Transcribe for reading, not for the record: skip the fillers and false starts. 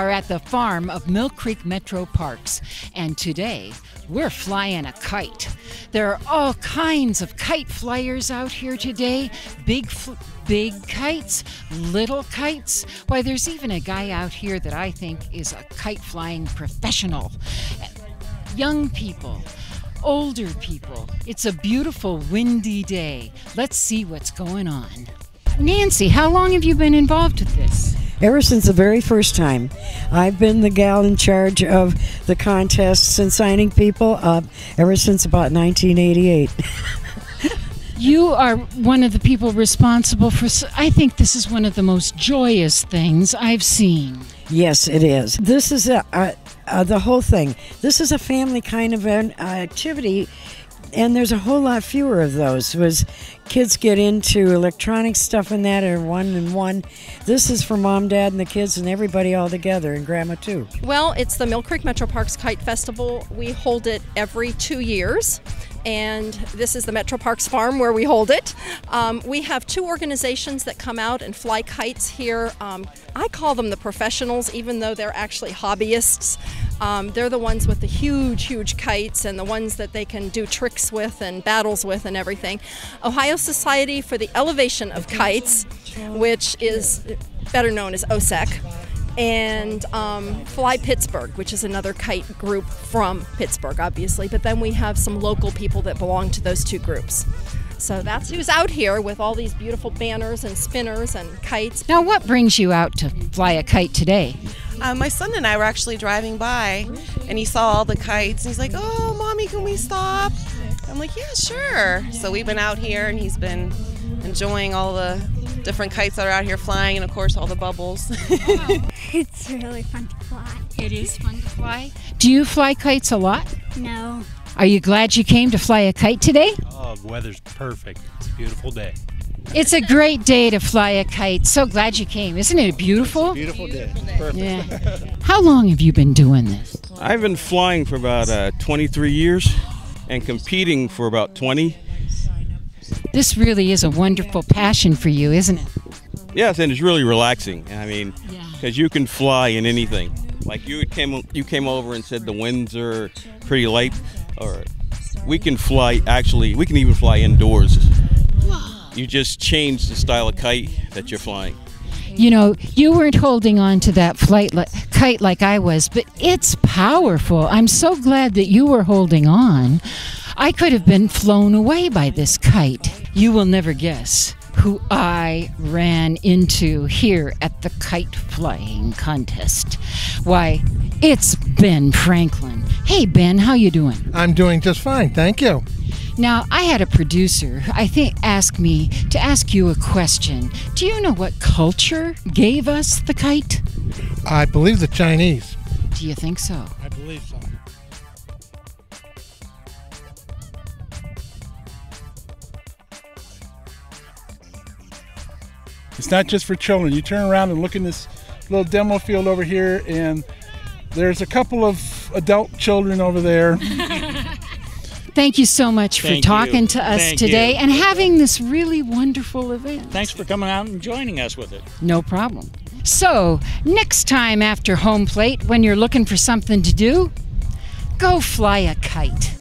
are at the farm of Mill Creek Metroparks, and today we're flying a kite. There are all kinds of kite flyers out here today. Big kites, little kites. Why, there's even a guy out here that I think is a kite flying professional. Young people, older people. It's a beautiful windy day. Let's see what's going on. Nancy, how long have you been involved with this? Ever since the very first time. I've been the gal in charge of the contests and signing people up ever since about 1988. You are one of the people responsible for, I think this is one of the most joyous things I've seen. Yes, it is. This is the whole thing. This is a family kind of an activity, and there's a whole lot fewer of those. As kids get into electronic stuff and that are one and one. This is for mom, dad, and the kids and everybody all together, and grandma too. Well, it's the Mill Creek Metroparks Kite Festival. We hold it every 2 years. And this is the Metroparks farm where we hold it. We have two organizations that come out and fly kites here. I call them the professionals, even though they're actually hobbyists. They're the ones with the huge kites and the ones that they can do tricks with and battles with and everything. Ohio Society for the Elevation of Kites, which is better known as OSEC. And Fly Pittsburgh, which is another kite group from Pittsburgh, obviously. But then we have some local people that belong to those two groups. So that's who's out here with all these beautiful banners and spinners and kites. Now, what brings you out to fly a kite today? My son and I were actually driving by, and he saw all the kites, and he's like, "Oh, Mommy, can we stop?" I'm like, "Yeah, sure." So we've been out here, and he's been enjoying all the different kites that are out here flying, and of course all the bubbles. It's really fun to fly. It is fun to fly. Do you fly kites a lot? No. Are you glad you came to fly a kite today? Oh, the weather's perfect. It's a beautiful day. It's a great day to fly a kite. So glad you came. Isn't it beautiful? Beautiful day. Perfect. Yeah. How long have you been doing this? I've been flying for about 23 years and competing for about 20. This really is a wonderful passion for you, isn't it? Yes, and it's really relaxing. I mean, because you can fly in anything. Like you came over and said the winds are pretty light, or we can fly. Actually, we can even fly indoors. You just change the style of kite that you're flying. You know, you weren't holding on to that kite like I was, but it's powerful. I'm so glad that you were holding on. I could have been flown away by this kite. You will never guess who I ran into here at the kite flying contest. Why, it's Ben Franklin. Hey Ben, how you doing? I'm doing just fine, thank you. Now, I had a producer, I think, ask me to ask you a question. Do you know what culture gave us the kite? I believe the Chinese. Do you think so? I believe so. It's not just for children. You turn around and look in this little demo field over here, and there's a couple of adult children over there. Thank you so much for talking to us today and having this really wonderful event. Thanks for coming out and joining us with it. No problem. So, next time after Homeplate, when you're looking for something to do, go fly a kite.